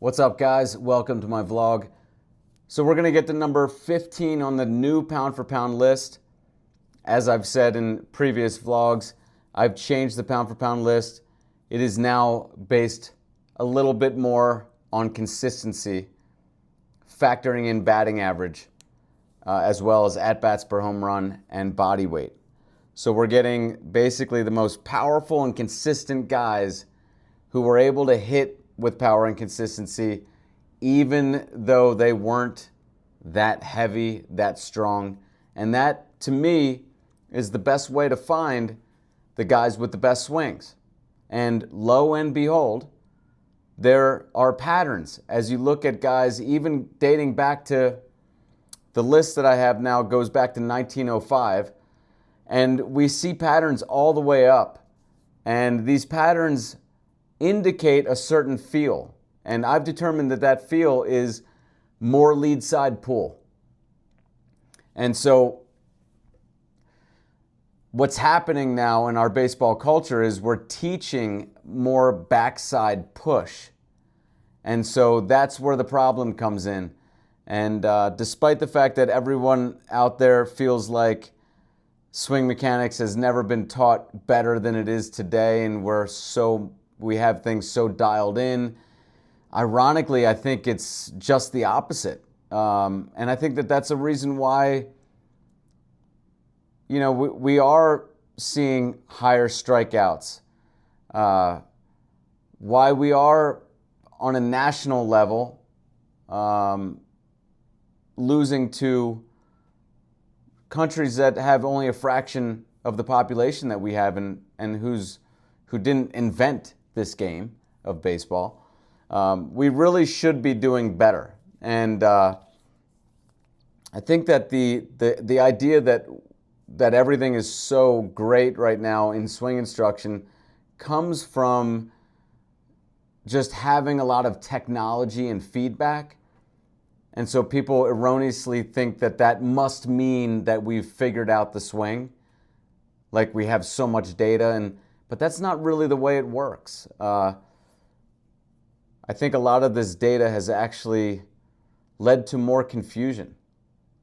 What's up, guys? Welcome to my vlog. So we're going to get to number 15 on the new pound for pound list. As I've said in previous vlogs, I've changed the pound for pound list. It is now based a little bit more on consistency, factoring in batting average, as well as at-bats per home run and body weight. So we're getting basically the most powerful and consistent guys who were able to hit with power and consistency, even though they weren't that heavy, that strong. And that, to me, is the best way to find the guys with the best swings. And lo and behold, there are patterns. As you look at guys, even dating back to the list that I have now goes back to 1905, and we see patterns all the way up. And these patterns indicate a certain feel, and I've determined that that feel is more lead side pull. And so what's happening now in our baseball culture is we're teaching more backside push, and so that's where the problem comes in. And despite the fact that everyone out there feels like swing mechanics has never been taught better than it is today, and we have things so dialed in. Ironically, I think it's just the opposite. And I think that that's a reason why, we are seeing higher strikeouts. Why we are on a national level losing to countries that have only a fraction of the population that we have and who didn't invent this game of baseball. We really should be doing better. And I think that the idea that everything is so great right now in swing instruction comes from just having a lot of technology and feedback. And so people erroneously think that that must mean that we've figured out the swing, like we have so much data, but that's not really the way it works. I think a lot of this data has actually led to more confusion.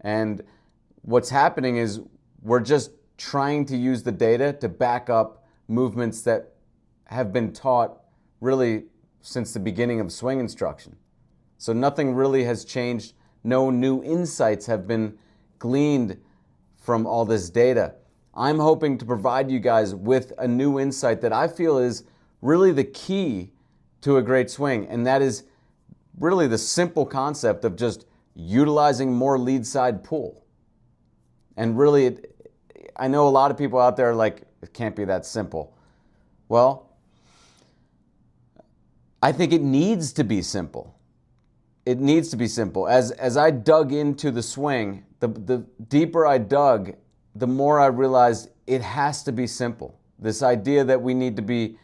And what's happening is we're just trying to use the data to back up movements that have been taught really since the beginning of swing instruction. So nothing really has changed. No new insights have been gleaned from all this data. I'm hoping to provide you guys with a new insight that I feel is really the key to a great swing, and that is really the simple concept of just utilizing more lead side pull. And really, I know a lot of people out there are like, it can't be that simple. Well, I think it needs to be simple. It needs to be simple. As I dug into the swing, the deeper I dug, the more I realized it has to be simple. This idea that we need to be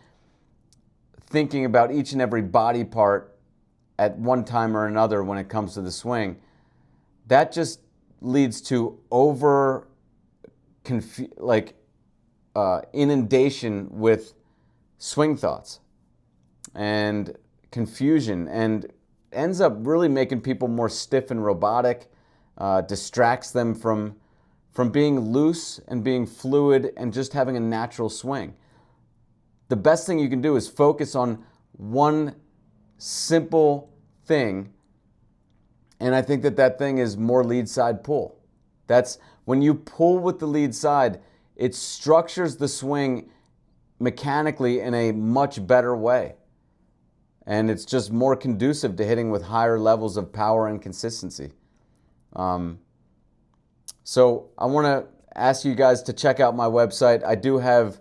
thinking about each and every body part at one time or another when it comes to the swing, that just leads to inundation with swing thoughts and confusion, and ends up really making people more stiff and robotic, distracts them from being loose and being fluid and just having a natural swing. The best thing you can do is focus on one simple thing, and I think that thing is more lead side pull. That's when you pull with the lead side, it structures the swing mechanically in a much better way. And it's just more conducive to hitting with higher levels of power and consistency. So I want to ask you guys to check out my website. I do have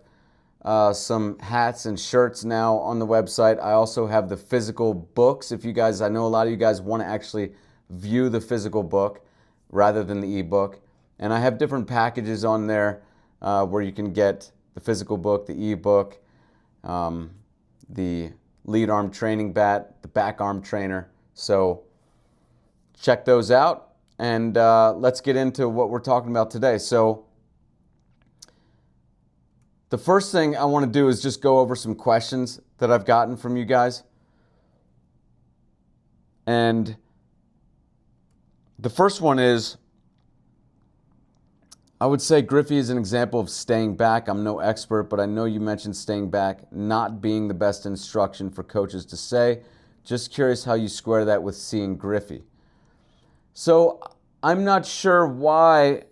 some hats and shirts now on the website. I also have the physical books. I know a lot of you guys want to actually view the physical book rather than the ebook. And I have different packages on there where you can get the physical book, the ebook, the lead arm training bat, the back arm trainer. So check those out, and let's get into what we're talking about today. So the first thing I want to do is just go over some questions that I've gotten from you guys. And the first one is, I would say Griffey is an example of staying back. I'm no expert, but I know you mentioned staying back not being the best instruction for coaches to say. Just curious how you square that with seeing Griffey. So I'm not sure why.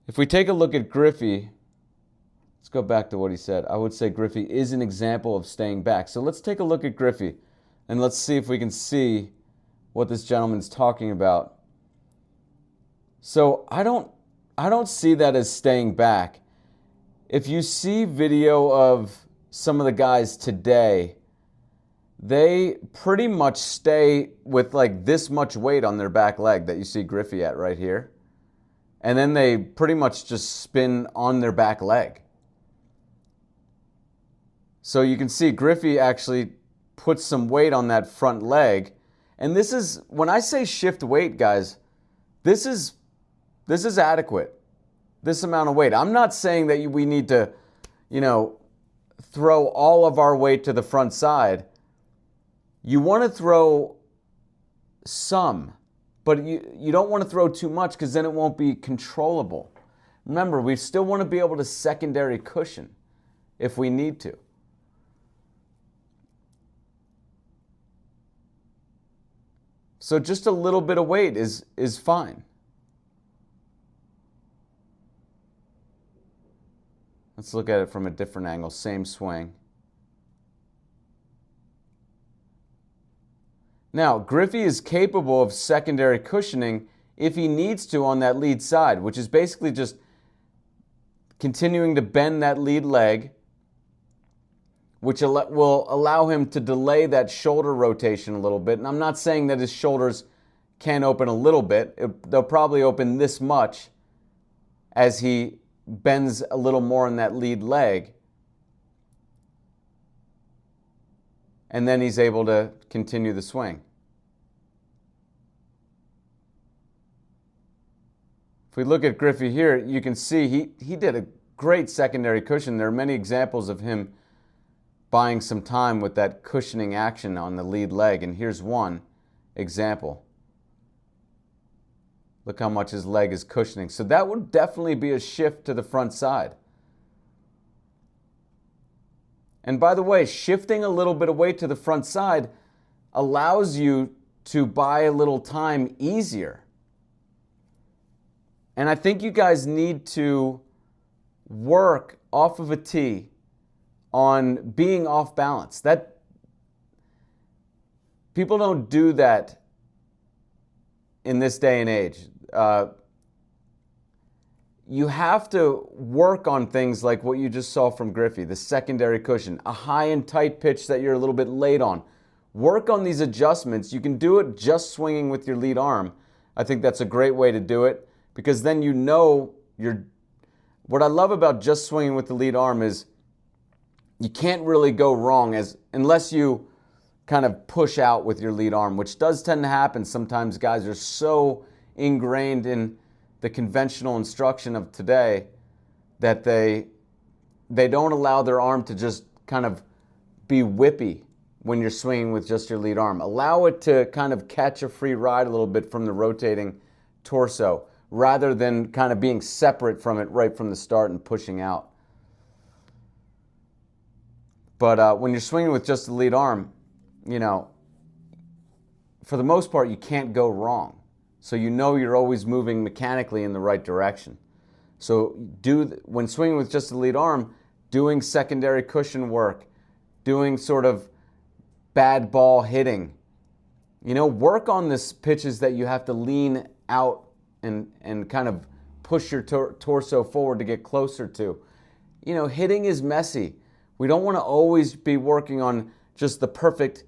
If we take a look at Griffey, let's go back to what he said. I would say Griffey is an example of staying back. So let's take a look at Griffey and let's see if we can see what this gentleman's talking about. So I don't see that as staying back. If you see video of some of the guys today, they pretty much stay with like this much weight on their back leg that you see Griffey at right here. And then they pretty much just spin on their back leg. So you can see Griffey actually puts some weight on that front leg. And this is, when I say shift weight, guys, this is adequate. This amount of weight. I'm not saying that we need to, throw all of our weight to the front side. You want to throw some, but you don't want to throw too much because then it won't be controllable. Remember, we still want to be able to secondary cushion if we need to. So just a little bit of weight is fine. Let's look at it from a different angle. Same swing. Now, Griffey is capable of secondary cushioning if he needs to on that lead side, which is basically just continuing to bend that lead leg, which will allow him to delay that shoulder rotation a little bit. And I'm not saying that his shoulders can't open a little bit. They'll probably open this much as he bends a little more in that lead leg. And then he's able to continue the swing. If we look at Griffey here, you can see he did a great secondary cushion. There are many examples of him buying some time with that cushioning action on the lead leg, and here's one example. Look how much his leg is cushioning. So that would definitely be a shift to the front side. And by the way, shifting a little bit of weight to the front side allows you to buy a little time easier. And I think you guys need to work off of a tee on being off balance. That people don't do that in this day and age. You have to work on things like what you just saw from Griffey, the secondary cushion, a high and tight pitch that you're a little bit late on. Work on these adjustments. You can do it just swinging with your lead arm. I think that's a great way to do it because then you know you're... What I love about just swinging with the lead arm is you can't really go wrong unless you kind of push out with your lead arm, which does tend to happen. Sometimes guys are so ingrained in the conventional instruction of today that they don't allow their arm to just kind of be whippy when you're swinging with just your lead arm. Allow it to kind of catch a free ride a little bit from the rotating torso rather than kind of being separate from it right from the start and pushing out. But when you're swinging with just the lead arm, for the most part, you can't go wrong. So you're always moving mechanically in the right direction. So when swinging with just the lead arm, doing secondary cushion work, doing sort of bad ball hitting, work on the pitches that you have to lean out and kind of push your torso forward to get closer to. Hitting is messy. We don't want to always be working on just the perfect,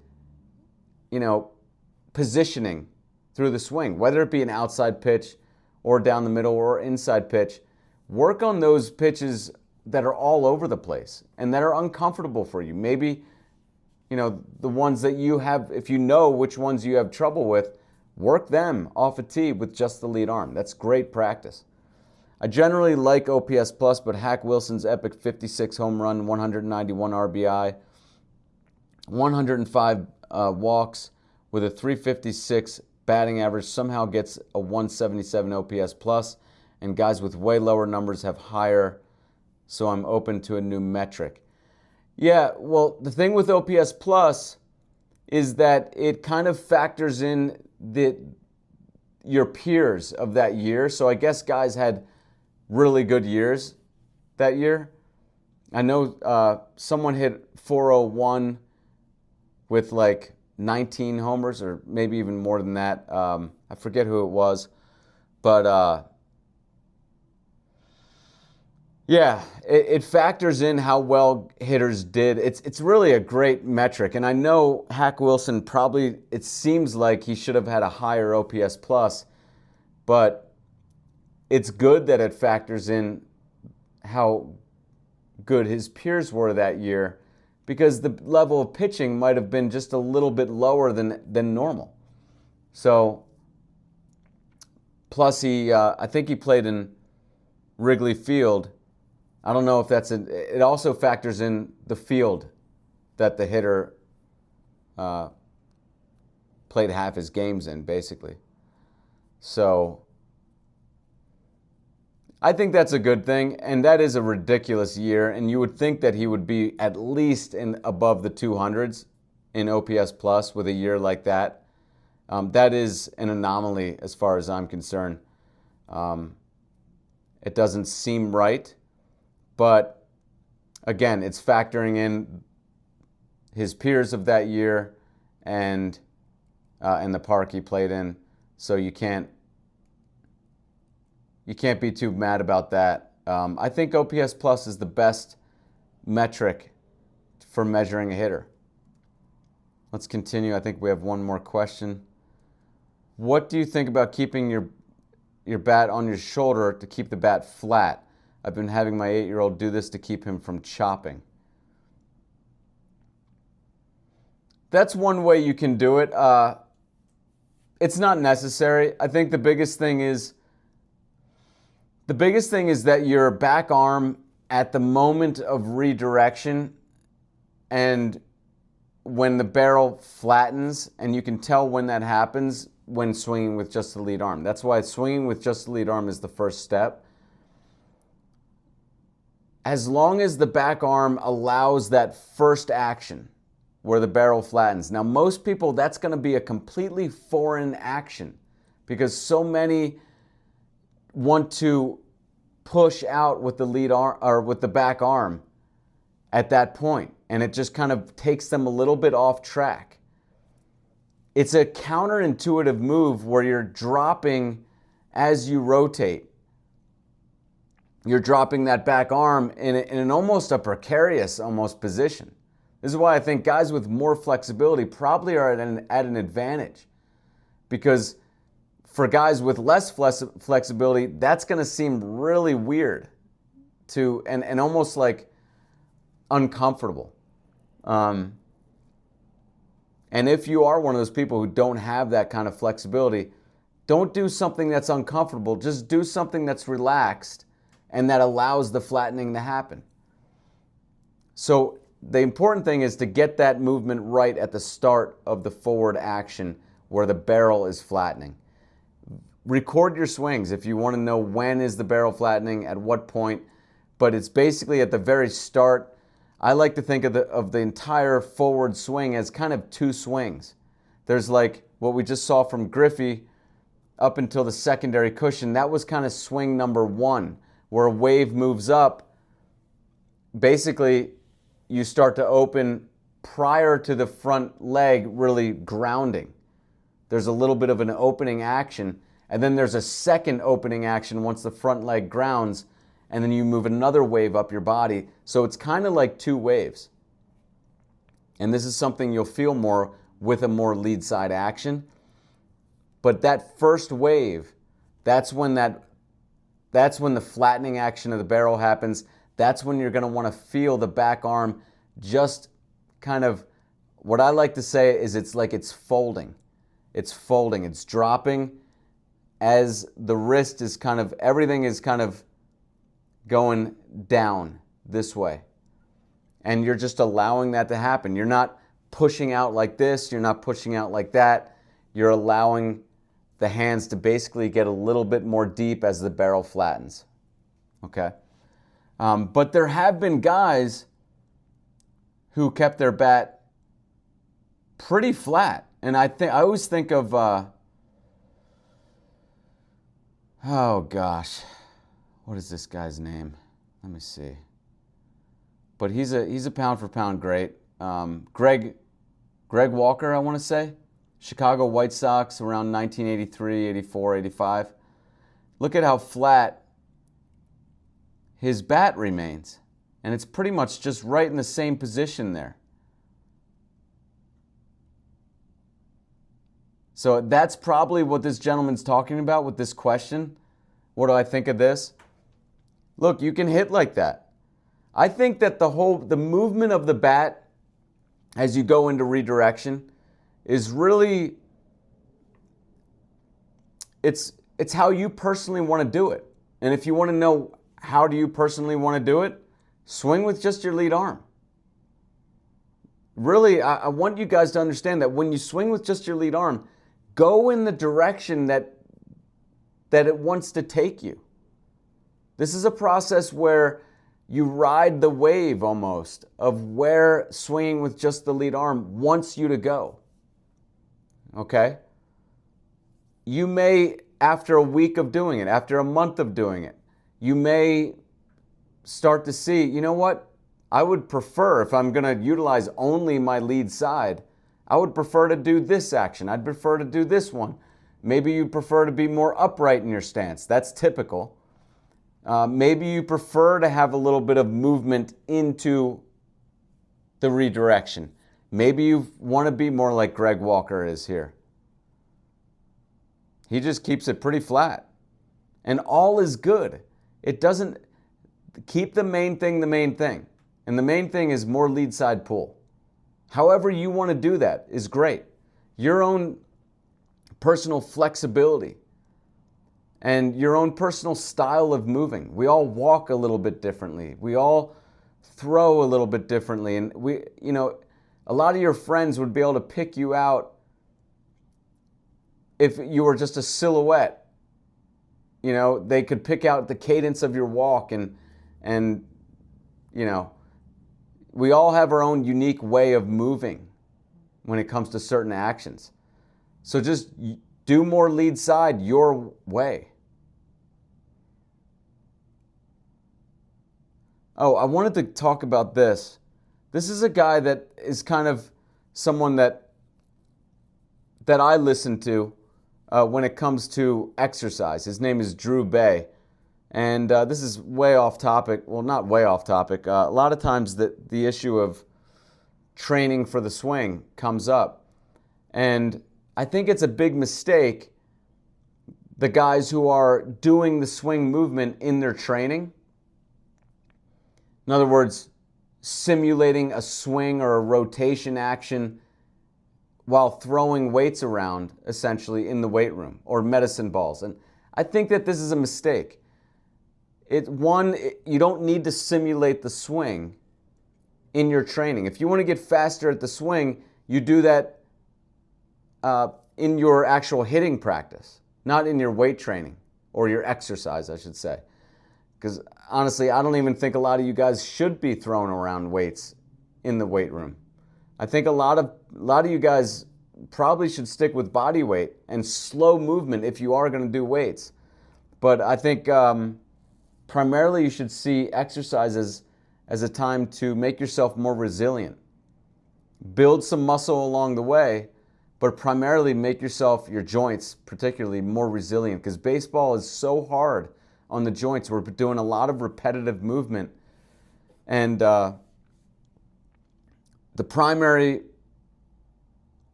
positioning through the swing, whether it be an outside pitch or down the middle or inside pitch. Work on those pitches that are all over the place and that are uncomfortable for you. Maybe, the ones that you have, if you know which ones you have trouble with, work them off a tee with just the lead arm. That's great practice. I generally like OPS Plus, but Hack Wilson's epic 56 home run, 191 RBI, 105 walks with a 356 batting average somehow gets a 177 OPS plus, and guys with way lower numbers have higher, so I'm open to a new metric. Yeah, well, the thing with OPS plus is that it kind of factors in your peers of that year. So I guess guys had really good years that year. I know someone hit 401 with like 19 homers, or maybe even more than that. I forget who it was, but yeah, it factors in how well hitters did. It's really a great metric, and I know Hack Wilson probably, it seems like he should have had a higher OPS plus, but it's good that it factors in how good his peers were that year, because the level of pitching might have been just a little bit lower than normal. So, plus I think he played in Wrigley Field. I don't know if it also factors in the field that the hitter played half his games in, basically. So I think that's a good thing, and that is a ridiculous year, and you would think that he would be at least above the 200s in OPS plus with a year like that. That is an anomaly as far as I'm concerned. It doesn't seem right. But again, it's factoring in his peers of that year and the park he played in. So you can't be too mad about that. I think OPS plus is the best metric for measuring a hitter. Let's continue. I think we have one more question. What do you think about keeping your bat on your shoulder to keep the bat flat? I've been having my 8-year-old do this to keep him from chopping. That's one way you can do it. It's not necessary. I think the biggest thing is that your back arm at the moment of redirection and when the barrel flattens, and you can tell when that happens when swinging with just the lead arm. That's why swinging with just the lead arm is the first step. As long as the back arm allows that first action where the barrel flattens. Now, most people, that's going to be a completely foreign action because so many want to push out with the lead arm or with the back arm at that point, and it just kind of takes them a little bit off track. It's a counterintuitive move where you're dropping as you rotate. You're dropping that back arm in an almost a precarious position. This is why I think guys with more flexibility probably are at an advantage. Because for guys with less flexibility, that's going to seem really weird and almost like uncomfortable. And if you are one of those people who don't have that kind of flexibility, don't do something that's uncomfortable. Just do something that's relaxed and that allows the flattening to happen. So the important thing is to get that movement right at the start of the forward action where the barrel is flattening. Record your swings if you want to know when is the barrel flattening, at what point, but it's basically at the very start. I like to think of the entire forward swing as kind of two swings. There's like what we just saw from Griffey up until the secondary cushion. That was kind of swing number one, where a wave moves up. Basically, you start to open prior to the front leg really grounding. There's a little bit of an opening action, and then there's a second opening action once the front leg grounds, and then you move another wave up your body. So it's kind of like two waves. And this is something you'll feel more with a more lead side action. But that first wave, that's when the flattening action of the barrel happens. That's when you're going to want to feel the back arm just kind of, what I like to say is it's like it's folding. It's folding. It's dropping as the wrist is kind of, everything is kind of going down this way. And you're just allowing that to happen. You're not pushing out like this, you're not pushing out like that. You're allowing the hands to basically get a little bit more deep as the barrel flattens. Okay? But there have been guys who kept their bat pretty flat. And I always think of, oh gosh, what is this guy's name? Let me see. But he's a pound for pound great. Greg Walker, I want to say. Chicago White Sox around 1983, 84, 85. Look at how flat his bat remains. And it's pretty much just right in the same position there. So that's probably what this gentleman's talking about with this question. What do I think of this? Look, you can hit like that. I think that the movement of the bat as you go into redirection is really, it's how you personally want to do it. And if you want to know how do you personally want to do it, swing with just your lead arm. Really, I want you guys to understand that when you swing with just your lead arm, go in the direction that it wants to take you. This is a process where you ride the wave almost of where swinging with just the lead arm wants you to go. Okay? You may, after a week of doing it, after a month of doing it, you may start to see, you know what? I would prefer, if I'm going to utilize only my lead side, I would prefer to do this action. I'd prefer to do this one. Maybe you prefer to be more upright in your stance. That's typical. Maybe you prefer to have a little bit of movement into the redirection. Maybe you want to be more like Greg Walker is here. He just keeps it pretty flat. And all is good. It doesn't keep the main thing the main thing. And the main thing is more lead side pull. However you want to do that is great. Your own personal flexibility and your own personal style of moving. We all walk a little bit differently. We all throw a little bit differently. And a lot of your friends would be able to pick you out if you were just a silhouette. They could pick out the cadence of your walk and we all have our own unique way of moving when it comes to certain actions. So just do more lead side your way. Oh, I wanted to talk about this. This is a guy that is kind of someone that I listen to when it comes to exercise. His name is Baye. And this is way off topic. Well, not way off topic. A lot of times the issue of training for the swing comes up. And I think it's a big mistake, the guys who are doing the swing movement in their training. In other words, simulating a swing or a rotation action while throwing weights around, essentially, in the weight room, or medicine balls. And I think that this is a mistake. You don't need to simulate the swing in your training. If you want to get faster at the swing, you do that in your actual hitting practice, not in your weight training, or your exercise, I should say. Because honestly, I don't even think a lot of you guys should be throwing around weights in the weight room. I think a lot of you guys probably should stick with body weight and slow movement if you are going to do weights. But I think primarily you should see exercises as a time to make yourself more resilient. Build some muscle along the way, but primarily make your joints particularly more resilient, because baseball is so hard on the joints. We're doing a lot of repetitive movement. And the primary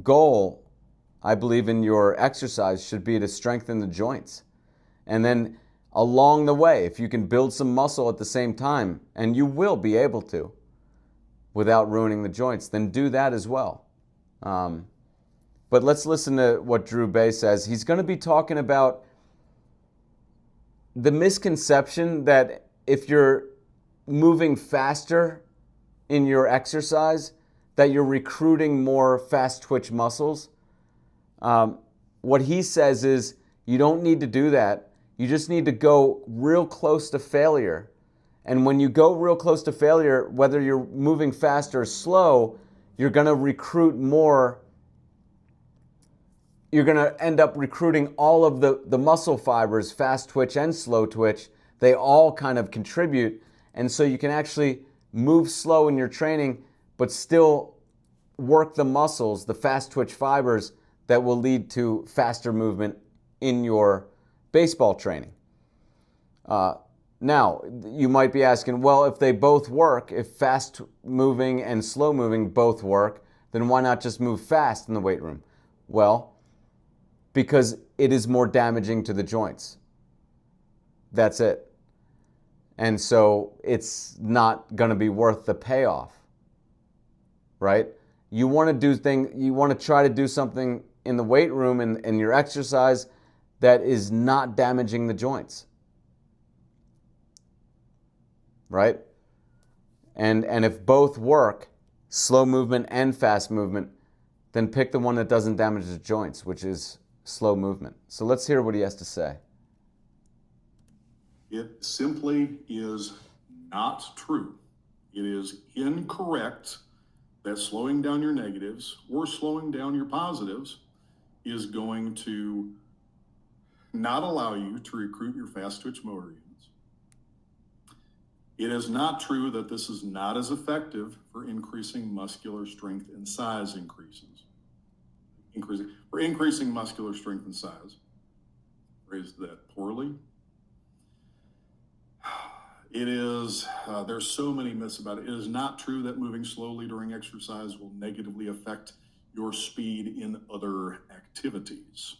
goal, I believe, in your exercise should be to strengthen the joints. And then along the way, if you can build some muscle at the same time, and you will be able to without ruining the joints, then do that as well. But let's listen to what Baye says. He's going to be talking about the misconception that if you're moving faster in your exercise that you're recruiting more fast twitch muscles. What he says is you don't need to do that. You just need to go real close to failure. And when you go real close to failure, whether you're moving fast or slow, you're going to recruit more. You're going to end up recruiting all of the muscle fibers, fast twitch and slow twitch. They all kind of contribute. And so you can actually move slow in your training, but still work the muscles, the fast twitch fibers that will lead to faster movement in your baseball training. Now, you might be asking, well, if they both work, if fast moving and slow moving both work, then why not just move fast in the weight room? Well, because it is more damaging to the joints. That's it. And so it's not going to be worth the payoff, right? You want to try to do something in the weight room and in your exercise that is not damaging the joints, right? And if both work, slow movement and fast movement, then pick the one that doesn't damage the joints, which is slow movement. So let's hear what he has to say. It simply is not true. It is incorrect that slowing down your negatives or slowing down your positives is going to not allow you to recruit your fast twitch motor units. It is not true that this is not as effective for increasing muscular strength and size increases. For increasing muscular strength and size. Phrased that poorly. It is, there's so many myths about it. It is not true that moving slowly during exercise will negatively affect your speed in other activities.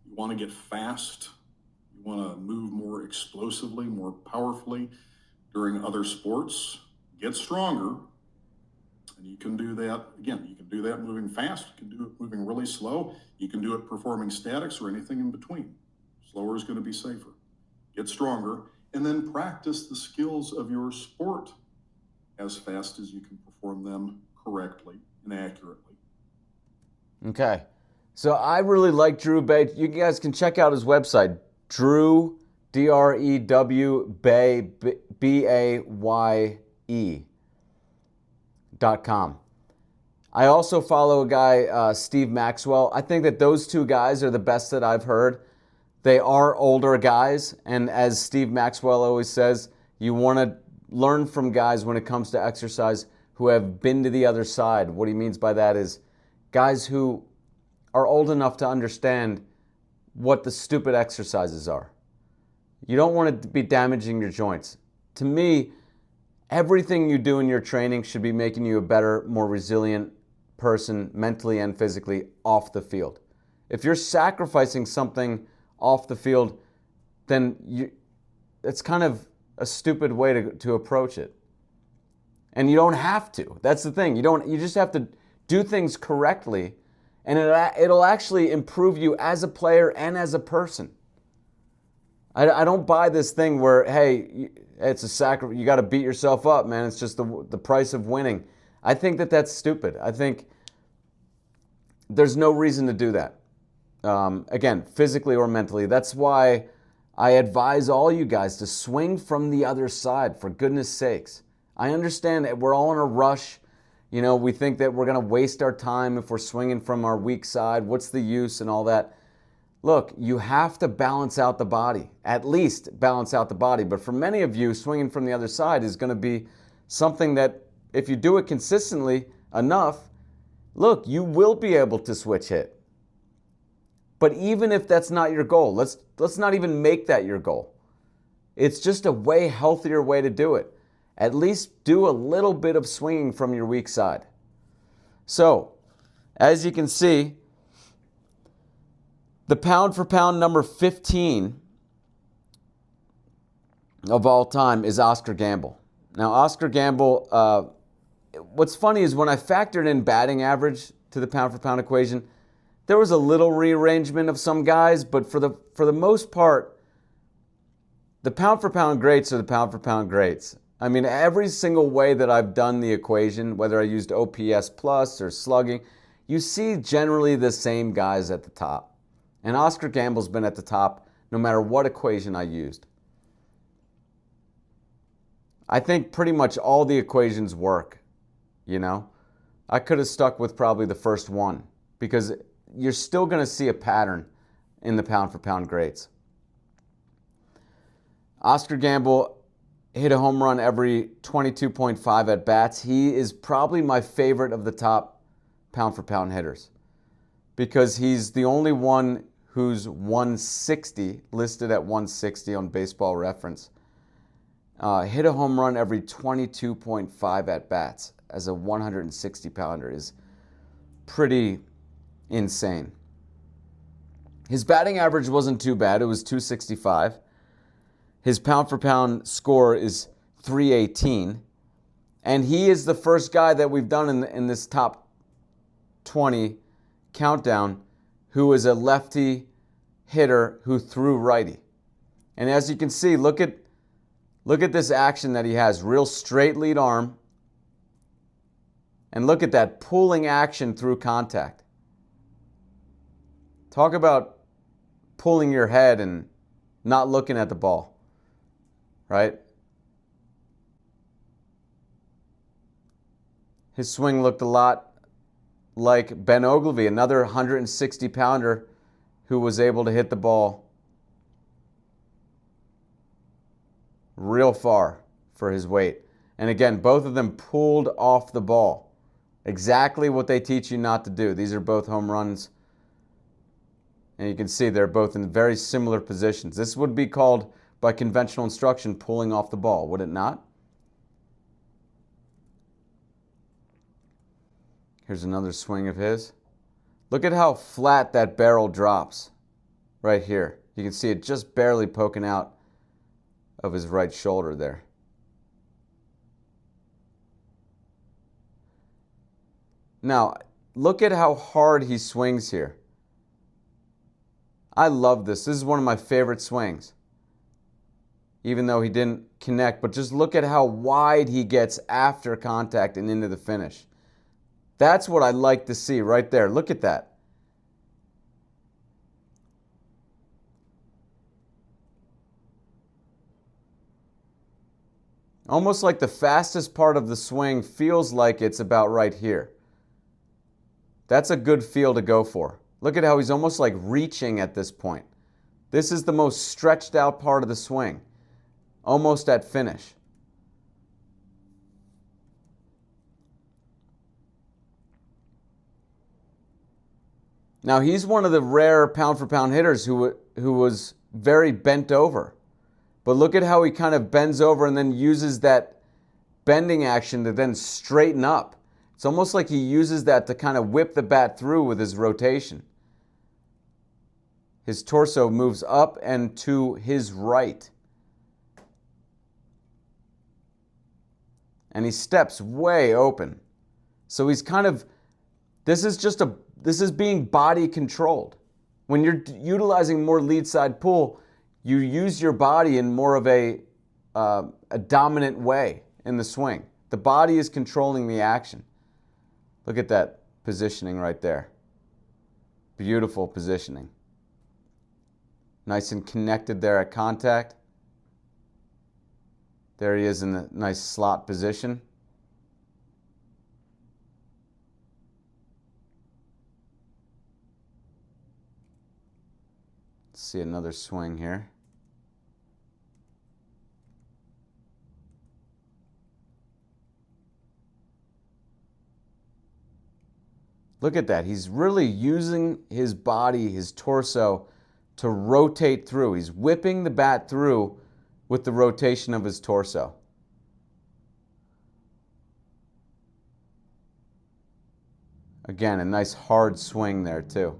You want to get fast. You want to move more explosively, more powerfully during other sports. Get stronger. And you can do that, again, you can do that moving fast. You can do it moving really slow. You can do it performing statics or anything in between. Slower is going to be safer. Get stronger. And then practice the skills of your sport as fast as you can perform them correctly and accurately. Okay. So I really like Drew Baye. You guys can check out his website, Drew, D-R-E-W, Baye, B-A-Y-E.com. I also follow a guy, Steve Maxwell. I think that those two guys are the best that I've heard. They are older guys, and as Steve Maxwell always says, you want to learn from guys when it comes to exercise who have been to the other side. What he means by that is guys who are old enough to understand what the stupid exercises are. You don't want it to be damaging your joints. To me, everything you do in your training should be making you a better, more resilient person mentally and physically off the field. If you're sacrificing something off the field, then it's kind of a stupid way to approach it. And you don't have to. That's the thing. You just have to do things correctly, and it'll actually improve you as a player and as a person. I don't buy this thing where, hey, it's a sacrifice. You got to beat yourself up, man. It's just the price of winning. I think that's stupid. I think there's no reason to do that. Again, physically or mentally. That's why I advise all you guys to swing from the other side, for goodness sakes. I understand that we're all in a rush. You know, we think that we're going to waste our time if we're swinging from our weak side. What's the use and all that? Look, you have to balance out the body, at least balance out the body. But for many of you, swinging from the other side is going to be something that if you do it consistently enough, look, you will be able to switch hit. But even if that's not your goal, let's not even make that your goal. It's just a way healthier way to do it. At least do a little bit of swinging from your weak side. So, as you can see, the pound for pound number 15 of all time is Oscar Gamble. Now, Oscar Gamble, what's funny is when I factored in batting average to the pound for pound equation, there was a little rearrangement of some guys, but for the most part, the pound for pound greats are the pound for pound greats. I mean, every single way that I've done the equation, whether I used OPS plus or slugging, you see generally the same guys at the top. And Oscar Gamble's been at the top no matter what equation I used. I think pretty much all the equations work, you know. I could have stuck with probably the first one because you're still going to see a pattern in the pound-for-pound grades. Oscar Gamble hit a home run every 22.5 at-bats. He is probably my favorite of the top pound-for-pound hitters because he's the only one who's 160, listed at 160 on Baseball Reference. Hit a home run every 22.5 at-bats as a 160-pounder is pretty insane. His batting average wasn't too bad. It was 265. His pound-for-pound score is 318. And he is the first guy that we've done in this top 20 countdown who is a lefty hitter who threw righty. And as you can see, look at this action that he has. Real straight lead arm. And look at that pulling action through contact. Talk about pulling your head and not looking at the ball, right? His swing looked a lot like Ben Ogilvy, another 160-pounder who was able to hit the ball real far for his weight. And again, both of them pulled off the ball. Exactly what they teach you not to do. These are both home runs. And you can see they're both in very similar positions. This would be called, by conventional instruction, pulling off the ball, would it not? Here's another swing of his. Look at how flat that barrel drops right here. You can see it just barely poking out of his right shoulder there. Now, look at how hard he swings here. I love this. This is one of my favorite swings. Even though he didn't connect, but just look at how wide he gets after contact and into the finish. That's what I like to see right there. Look at that. Almost like the fastest part of the swing feels like it's about right here. That's a good feel to go for. Look at how he's almost like reaching at this point. This is the most stretched out part of the swing, almost at finish. Now he's one of the rare pound-for-pound hitters who was very bent over. But look at how he kind of bends over and then uses that bending action to then straighten up. It's almost like he uses that to kind of whip the bat through with his rotation. His torso moves up and to his right. And he steps way open. So he's kind of, this is being body controlled. When you're utilizing more lead side pull, you use your body in more of a dominant way in the swing. The body is controlling the action. Look at that positioning right there. Beautiful positioning. Nice and connected there at contact. There he is in the nice slot position. Let's see another swing here. Look at that. He's really using his body, his torso, to rotate through. He's whipping the bat through with the rotation of his torso. Again, a nice hard swing there too.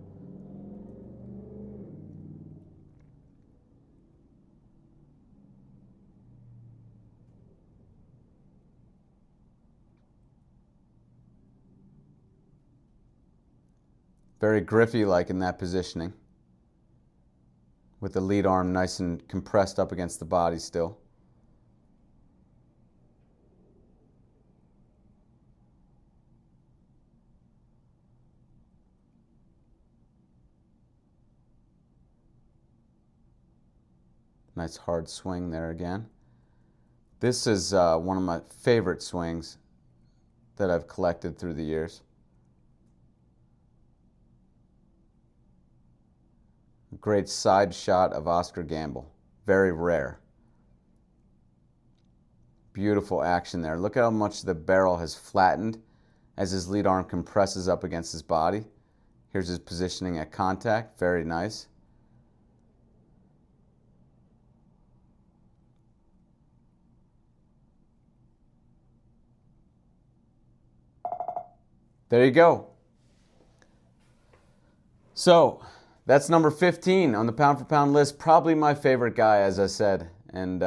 Very Griffey-like in that positioning, with the lead arm nice and compressed up against the body still. Nice hard swing there again. This is one of my favorite swings that I've collected through the years. Great side shot of Oscar Gamble. Very rare. Beautiful action there. Look at how much the barrel has flattened as his lead arm compresses up against his body. Here's his positioning at contact. Very nice. There you go. So that's number 15 on the pound for pound list. Probably my favorite guy, as I said. And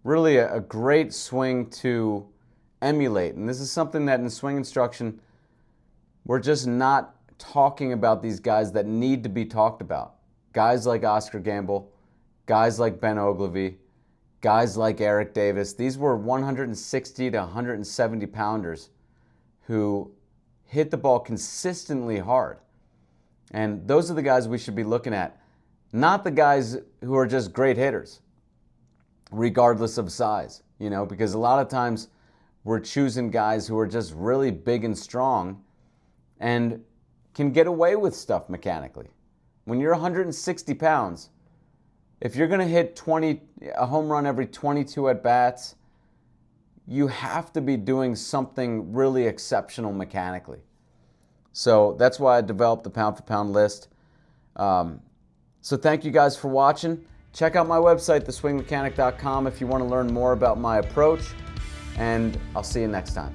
really a great swing to emulate. And this is something that in swing instruction, we're just not talking about these guys that need to be talked about. Guys like Oscar Gamble, guys like Ben Ogilvy, guys like Eric Davis. These were 160 to 170 pounders who hit the ball consistently hard. And those are the guys we should be looking at, not the guys who are just great hitters, regardless of size, because a lot of times we're choosing guys who are just really big and strong and can get away with stuff mechanically. When you're 160 pounds, if you're going to hit a home run every 22 at-bats, you have to be doing something really exceptional mechanically. So that's why I developed the pound for pound list. So thank you guys for watching. Check out my website, theswingmechanic.com, if you want to learn more about my approach. And I'll see you next time.